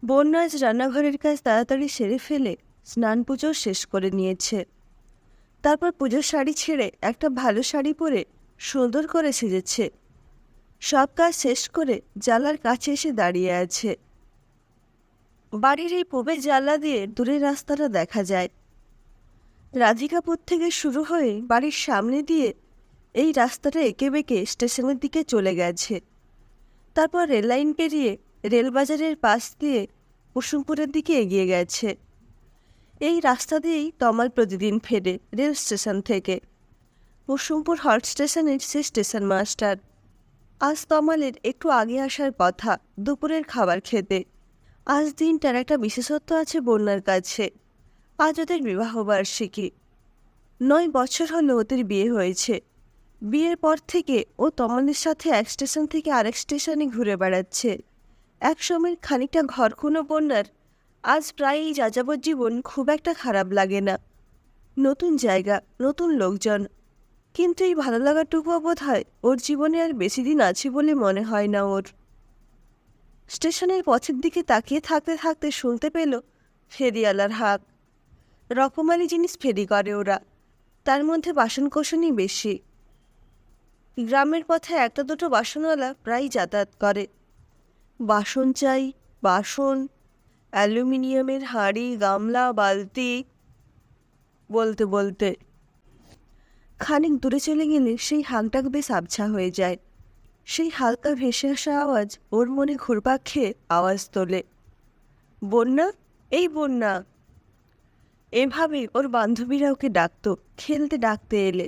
বন্যা আজ রান্নাঘরের কাজ তাড়াতাড়ি সেরে ফেলে স্নান পুজো শেষ করে নিয়েছে। তারপর পুজোর শাড়ি ছেড়ে একটা ভালো শাড়ি পরে সুন্দর করে সেজেছে। সব কাজ শেষ করে জানলার কাছে এসে দাঁড়িয়ে আছে। বাড়ির এই পূবের জানলা দিয়ে দূরের রাস্তাটা দেখা যায়। রাধিকাপুর থেকে শুরু হয়ে বাড়ির সামনে দিয়ে এই রাস্তাটা এঁকে বেঁকে স্টেশনের দিকে চলে গেছে। তারপর রেললাইন পেরিয়ে রেলবাজারের পাশ দিয়ে কুসুমপুরের দিকে এগিয়ে গেছে। এই রাস্তা দিয়েই তমাল প্রতিদিন ফেরে রেল স্টেশন থেকে। কুসুমপুর হল্ট স্টেশনের সে স্টেশন মাস্টার। আজ তমালের একটু আগে আসার কথা দুপুরের খাবার খেতে। আজ দিনটার একটা বিশেষত্ব আছে বন্যার কাছে। আজ ওদের বিবাহবার্ষিকী। 9 বছর হলো ওদের বিয়ে হয়েছে। বিয়ের পর থেকে ও তমালের সাথে এক স্টেশন থেকে আরেক স্টেশনে ঘুরে বেড়াচ্ছে। এক সময়ের খানিকটা ঘরকুনো বন্যার আজ প্রায় এই যাযাবর জীবন খুব একটা খারাপ লাগে না। নতুন জায়গা, নতুন লোকজন, কিন্তু এই ভালো লাগাটুকুও বোধ হয় ওর জীবনে আর বেশি দিন আছে বলে মনে হয় না ওর। স্টেশনের পথের দিকে তাকিয়ে থাকতে থাকতে শুনতে পেল ফেরিওয়ালার হাঁক। রকমারি জিনিস ফেরি করে ওরা, তার মধ্যে বাসনকোসনই বেশি। গ্রামের পথে একটা দুটো বাসনওয়ালা প্রায় যাতায়াত করে। বাসন চাই, বাসন, অ্যালুমিনিয়ামের হাঁড়ি, গামলা, বালতি। বলতে বলতে খানিক দূরে চলে গেলে সেই হাঁকটা বেশ আবছা হয়ে যায়। সেই হালকা ভেসে আসা আওয়াজ ওর মনে ঘুরপাক খেয়ে আওয়াজ তোলে, বন্যা, এই বন্যা। এভাবে ওর বান্ধবীরা ওকে ডাকতো, খেলতে ডাকতে এলে,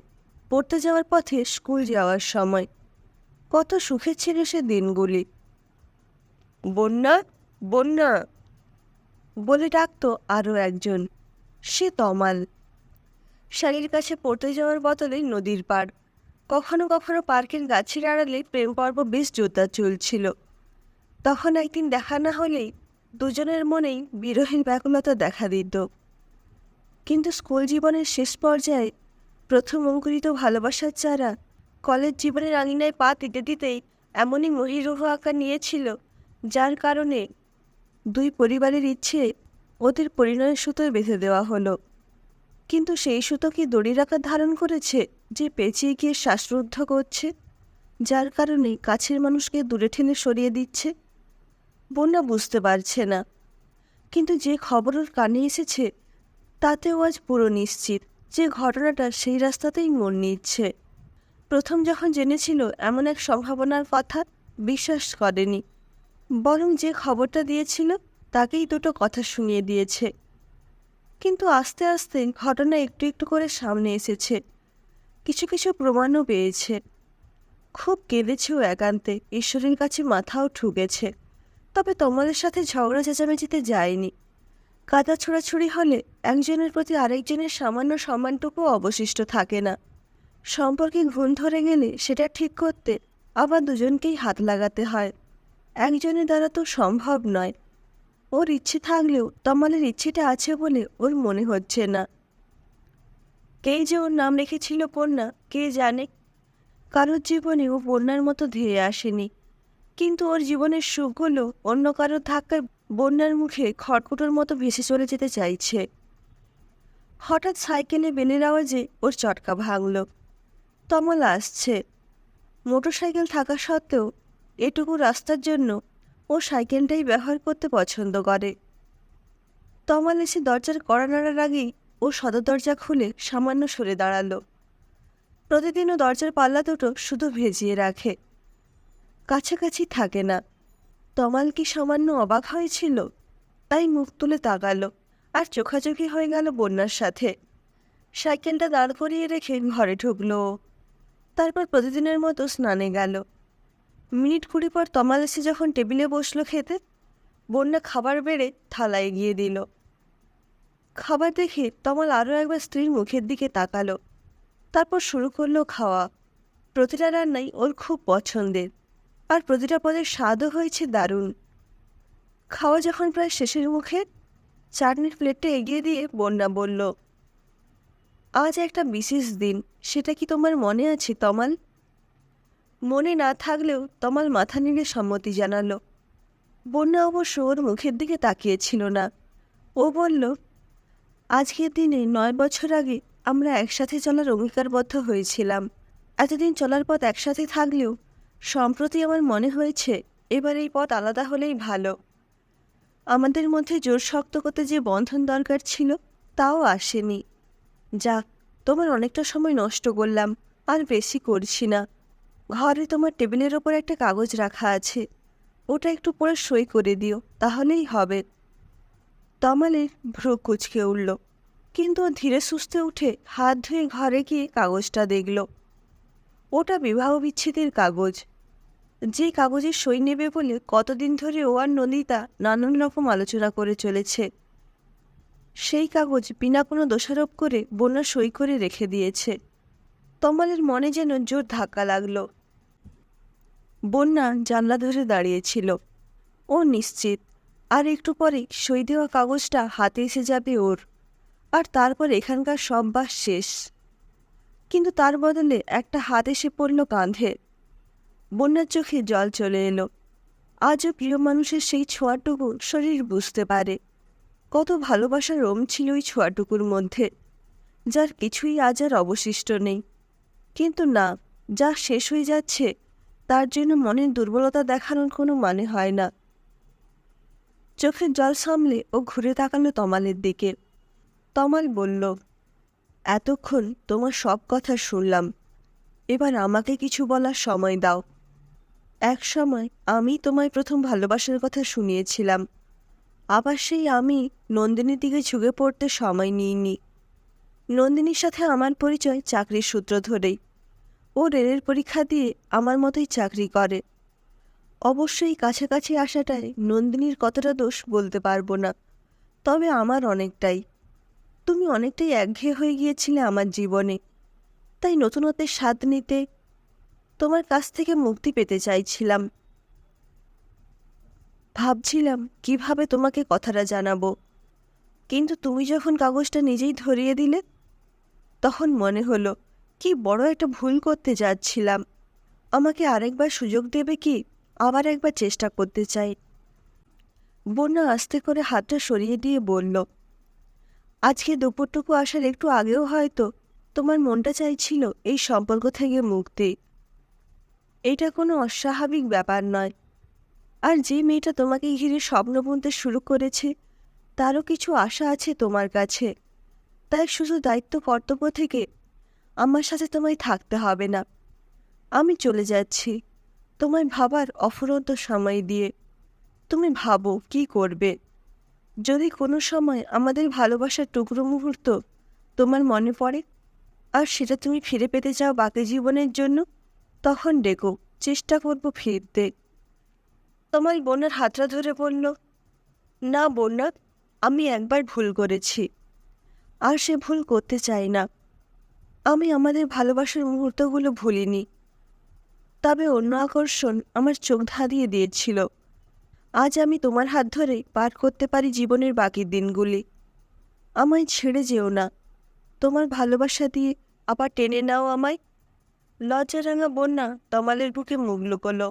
পড়তে যাওয়ার পথে, স্কুল যাওয়ার সময়। কত সুখে ছিল সে দিনগুলি। বন্যা, বন্যা বলে ডাকতো আরও একজন, সে তমাল। শাড়ির কাছে পড়তে যাওয়ার বদলে নদীর পাড়, কখনো কখনো পার্কের গাছের আড়ালে প্রেম পর্ব বেশ জোরদার চলছিল। তখন একদিন দেখা না হলেই দুজনের মনেই বিরহের ব্যাকুলতা দেখা দিত। কিন্তু স্কুল জীবনের শেষ পর্যায়ে প্রথম অঙ্কুরিত ভালোবাসার চারা কলেজ জীবনের আঙিনায় পা দিতে দিতেই এমনই মহিরুহ আকার নিয়েছিল, যার কারণে দুই পরিবারের ইচ্ছে ওদের পরিণয়ের সুতোয় বেঁধে দেওয়া হলো। কিন্তু সেই সুতো কি দড়ির আকার ধারণ করেছে যে পেঁচিয়ে গিয়ে শ্বাসরুদ্ধ করছে, যার কারণে কাছের মানুষকে দূরে ঠেলে সরিয়ে দিচ্ছে? বন্যা বুঝতে পারছে না, কিন্তু যে খবর ওর কানে এসেছে তাতেও আজ পুরো নিশ্চিত যে ঘটনাটা সেই রাস্তাতেই মোড় নিচ্ছে। প্রথম যখন জেনেছিল এমন এক সম্ভাবনার কথা, বিশ্বাস করেনি, বরং যে খবরটা দিয়েছিল তাকেই দুটো কথা শুনিয়ে দিয়েছে। কিন্তু আস্তে আস্তে ঘটনা একটু একটু করে সামনে এসেছে, কিছু কিছু প্রমাণও পেয়েছে। খুব কেঁদেছেও একান্তে, ঈশ্বরের কাছে মাথাও ঠুকেছে। তবে তমালের সাথে ঝগড়া চেঁচামেচিতে যায়নি। কাদা ছোড়াছুড়ি হলে একজনের প্রতি আরেকজনের সামান্য সম্মানটুকু অবশিষ্ট থাকে না। সম্পর্কে ঘুণ ধরে গেলে সেটা ঠিক করতে আবার দুজনকেই হাত লাগাতে হয়। একজনের দ্বারা তো সম্ভব নয়। ওর ইচ্ছে থাকলেও তমালের ইচ্ছেটা আছে বলে ওর মনে হচ্ছে না। কে যে ওর নাম রেখেছিল বন্যা কে জানে। কারোর জীবনে ও বন্যার মতো ধেয়ে আসেনি, কিন্তু ওর জীবনের সুখগুলো অন্য কারোর ধাক্কায় বন্যার মুখে খড়কুটোর মতো ভেসে চলে যেতে চাইছে। হঠাৎ সাইকেলে বেলের আওয়াজে ওর চটকা ভাঙল। তমাল আসছে। মোটরসাইকেল থাকা সত্ত্বেও এটুকু রাস্তার জন্য ও সাইকেলটাই ব্যবহার করতে পছন্দ করে। তমাল এসে দরজার কড়া নাড়ার আগেই ও সদর দরজা খুলে সামান্য সরে দাঁড়ালো। প্রতিদিনও দরজার পাল্লা দুটো শুধু ভেজিয়ে রাখে, কাছাকাছি থাকে না। তমাল কি সামান্য অবাক হয়েছিল? তাই মুখ তুলে তাকালো, আর চোখাচোখি হয়ে গেল বন্যার সাথে। সাইকেলটা দাঁড় করিয়ে রেখে ঘরে ঢুকলো। তারপর প্রতিদিনের মতো স্নানে গেল। মিনিট 20 পর তমাল এসে যখন টেবিলে বসলো খেতে, বন্যা খাবার বেড়ে থালা এগিয়ে দিল। খাবার দেখে তমাল আরও একবার স্ত্রীর মুখের দিকে তাকালো। তারপর শুরু করলো খাওয়া। প্রতিটা রান্নাই ওর খুব পছন্দের, আর প্রতিটা পদের স্বাদও হয়েছে দারুণ। খাওয়া যখন প্রায় শেষের মুখে, চাটনির প্লেটটা এগিয়ে দিয়ে বন্যা বলল, আজ একটা বিশেষ দিন, সেটা কি তোমার মনে আছে তমাল? মনে না থাকলেও তমাল মাথা নেড়ে সম্মতি জানালো। বন্যা অবশ্য ওর মুখের দিকে তাকিয়েছিল না। ও বলল, আজকের দিনে 9 বছর আগে আমরা একসাথে চলার অঙ্গীকারবদ্ধ হয়েছিলাম। এতদিন চলার পথ একসাথে থাকলেও সম্প্রতি আমার মনে হয়েছে এবার এই পথ আলাদা হলেই ভালো। আমাদের মধ্যে জোর শক্ত করতে যে বন্ধন দরকার ছিল তাও আসেনি। যাক, তোমার অনেকটা সময় নষ্ট করলাম, আর বেশি করছি না। ঘরে তোমার টেবিলের ওপর একটা কাগজ রাখা আছে, ওটা একটু পরে সই করে দিও, তাহলেই হবে। তমালের ভ্রু কুঁচকে উঠল, কিন্তু ও ধীরে সুস্থে উঠে হাত ধুয়ে ঘরে গিয়ে কাগজটা দেখল। ওটা বিবাহ বিচ্ছেদের কাগজ, যে কাগজে সই নেবে বলে কতদিন ধরে ও আর নন্দিতা নানান রকম আলোচনা করে চলেছে। সেই কাগজ বিনা কোনো দোষারোপ করে বন্যা সই করে রেখে দিয়েছে। তমালের মনে যেন জোর ধাক্কা লাগলো। বন্যা জানলা ধরে দাঁড়িয়েছিল। ও নিশ্চিত আর একটু পরে সই দেওয়া কাগজটা হাতে এসে যাবে ওর, আর তারপর এখানকার সব বাস শেষ। কিন্তু তার বদলে একটা হাত এসে পড়ল কাঁধে। বন্যার চোখে জল চলে এলো। আজও প্রিয় মানুষের সেই ছোঁয়াটুকু শরীর বুঝতে পারে। কত ভালোবাসার রোম ছিল ওই ছোঁয়াটুকুর মধ্যে, যার কিছুই আজ আর অবশিষ্ট নেই। কিন্তু না, যা শেষ হয়ে যাচ্ছে তার জন্য মনের দুর্বলতা দেখানোর কোনো মানে হয় না। চোখের জল সামলে ও ঘুরে তাকালো তমালের দিকে। তমাল বলল, এতক্ষণ তোমার সব কথা শুনলাম, এবার আমাকে কিছু বলার সময় দাও। এক সময় আমি তোমায় প্রথম ভালোবাসার কথা শুনিয়েছিলাম, আবার সেই আমি নন্দিনীর দিকে ঝুঁকে পড়তে সময় নিইনি। নন্দিনীর সাথে আমার পরিচয় চাকরির সূত্র ধরেই। ও রেলের পরীক্ষা দিয়ে আমার মতোই চাকরি করে। অবশ্যই কাছাকাছি আসাটায় নন্দিনীর কতটা দোষ বলতে পারবো না, তবে আমার অনেকটাই। তুমি অনেকটাই একঘেয়ে হয়ে গিয়েছিলে আমার জীবনে, তাই নতুনত্বের স্বাদ নিতে, তোমার কাছ থেকে মুক্তি পেতে চাইছিলাম। ভাবছিলাম কিভাবে তোমাকে কথাটা জানাবো, কিন্তু তুমি যখন কাগজটা নিজেই ধরিয়ে দিলে তখন মনে হলো কি বড় একটা ভুল করতে যাচ্ছিলাম। আমাকে আরেকবার সুযোগ দেবে কি? আবার একবার চেষ্টা করতে চাই। বন্যা আস্তে করে হাতটা সরিয়ে দিয়ে বলল, আজকে দুপুরটুকু আসার একটু আগেও হয়তো তোমার মনটা চাইছিল এই সম্পর্ক থেকে মুক্তি। এটা কোনো অস্বাভাবিক ব্যাপার নয়। আর যে মেয়েটা তোমাকে ঘিরে স্বপ্ন বুনতে শুরু করেছে তারও কিছু আশা আছে তোমার কাছে। তাই শুধু দায়িত্ব কর্তব্য থেকে আমার সাথে তোমায় থাকতে হবে না। আমি চলে যাচ্ছি তোমায় ভাবার অফুরন্ত সময় দিয়ে। তুমি ভাবো কি করবে। যদি কোনো সময় আমাদের ভালোবাসার টুকরো মুহূর্ত তোমার মনে পড়ে আর সেটা তুমি ফিরে পেতে চাও বাকি জীবনের জন্য, তখন ডেকো, চেষ্টা করবো ফিরতে। তোমার বোনের হাতটা ধরে বলল, না বন্যা, আমি একবার ভুল করেছি, আর সে ভুল করতে চাই না। আমি আমাদের ভালোবাসার মুহূর্তগুলো ভুলিনি, তবে অন্য আকর্ষণ আমার চোখ ধাঁধিয়ে দিয়েছিল। আজ আমি তোমার হাত ধরে পার করতে পারি জীবনের বাকি দিনগুলি। আমায় ছেড়ে যেও না, তোমার ভালোবাসা দিয়ে আবার টেনে নাও আমায়। লজ্জারাঙা বন্যা তমালের বুকে মুখ লুকোলো।